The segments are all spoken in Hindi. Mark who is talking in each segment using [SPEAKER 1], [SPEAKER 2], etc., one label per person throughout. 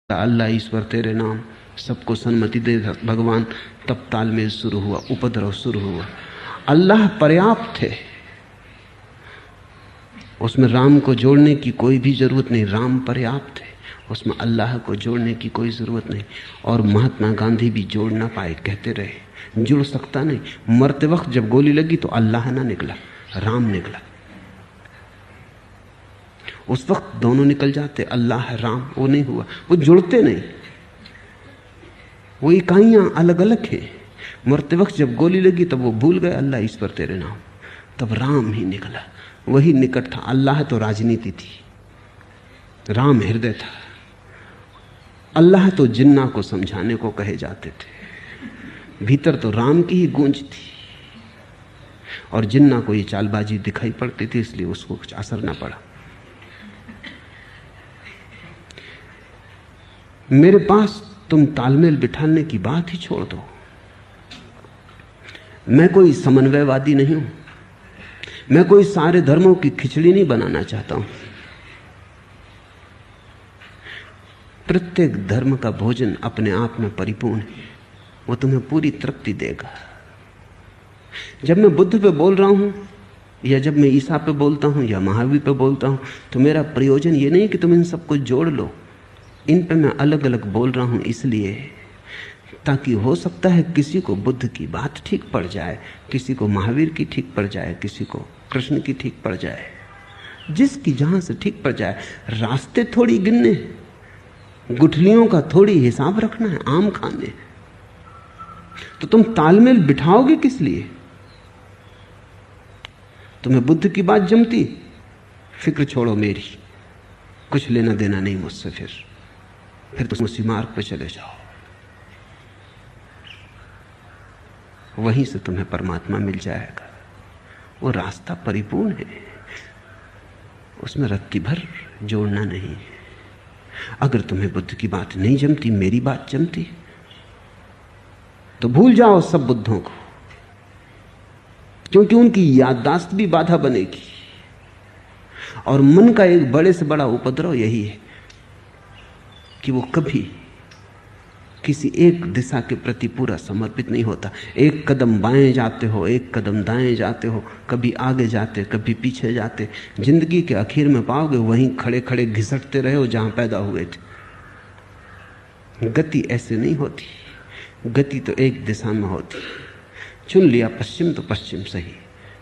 [SPEAKER 1] अल्लाह ईश्वर तेरे नाम, सबको सन्मति दे भगवान। तब तालमेल शुरू हुआ, उपद्रव शुरू हुआ। अल्लाह पर्याप्त है, उसमें राम को जोड़ने की कोई भी जरूरत नहीं। राम पर्याप्त है, उसमें अल्लाह को जोड़ने की कोई जरूरत नहीं। और महात्मा गांधी भी जोड़ ना पाए, कहते रहे जुड़ सकता नहीं। मरते वक्त जब गोली लगी तो अल्लाह ना निकला, राम निकला। उस वक्त दोनों निकल जाते, अल्लाह राम, वो नहीं हुआ। वो जुड़ते नहीं, वो इकाइयां अलग अलग हैं। मरते वक्त जब गोली लगी तब वो भूल गए अल्लाह ईश्वर तेरे नाम, तब राम ही निकला। वही निकट था। अल्लाह तो राजनीति थी, राम हृदय था। अल्लाह तो जिन्ना को समझाने को कहे जाते थे, भीतर तो राम की ही गूंज थी। और जिन्ना को ये चालबाजी दिखाई पड़ती थी, इसलिए उसको कुछ असर ना पड़ा। मेरे पास तुम तालमेल बिठाने की बात ही छोड़ दो। मैं कोई समन्वयवादी नहीं हूं, मैं कोई सारे धर्मों की खिचड़ी नहीं बनाना चाहता हूं। प्रत्येक धर्म का भोजन अपने आप में परिपूर्ण है, वो तुम्हें पूरी तृप्ति देगा। जब मैं बुद्ध पे बोल रहा हूं, या जब मैं ईसा पे बोलता हूं, या महावीर पे बोलता हूं, तो मेरा प्रयोजन ये नहीं कि तुम इन सबको जोड़ लो। इन पे मैं अलग अलग बोल रहा हूं इसलिए ताकि हो सकता है किसी को बुद्ध की बात ठीक पड़ जाए, किसी को महावीर की ठीक पड़ जाए, किसी को कृष्ण की ठीक पड़ जाए, जिसकी जहां से ठीक पड़ जाए। रास्ते थोड़ी गिनने, गुठलियों का थोड़ी हिसाब रखना है, आम खाने। तो तुम तालमेल बिठाओगे किस लिए? तुम्हें बुद्ध की बात जमती, फिक्र छोड़ो मेरी, कुछ लेना देना नहीं मुझसे। फिर तुम उसी मार्ग पर चले जाओ, वहीं से तुम्हें परमात्मा मिल जाएगा। वो रास्ता परिपूर्ण है, उसमें रत्ती भर जोड़ना नहीं। अगर तुम्हें बुद्ध की बात नहीं जमती, मेरी बात जमती, तो भूल जाओ सब बुद्धों को, क्योंकि उनकी याददाश्त भी बाधा बनेगी। और मन का एक बड़े से बड़ा उपद्रव यही है कि वो कभी किसी एक दिशा के प्रति पूरा समर्पित नहीं होता। एक कदम बाएं जाते हो, एक कदम दाएं जाते हो, कभी आगे जाते, कभी पीछे जाते। जिंदगी के आखिर में पाओगे वहीं खड़े खड़े घिसटते रहे हो जहां पैदा हुए थे। गति ऐसे नहीं होती, गति तो एक दिशा में होती। चुन लिया पश्चिम तो पश्चिम सही,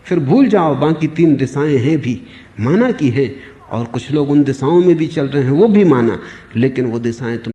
[SPEAKER 1] फिर भूल जाओ बाकी तीन दिशाएं हैं भी, माना कि हैं, और कुछ लोग उन दिशाओं में भी चल रहे हैं, वो भी माना, लेकिन वो दिशाएं तुम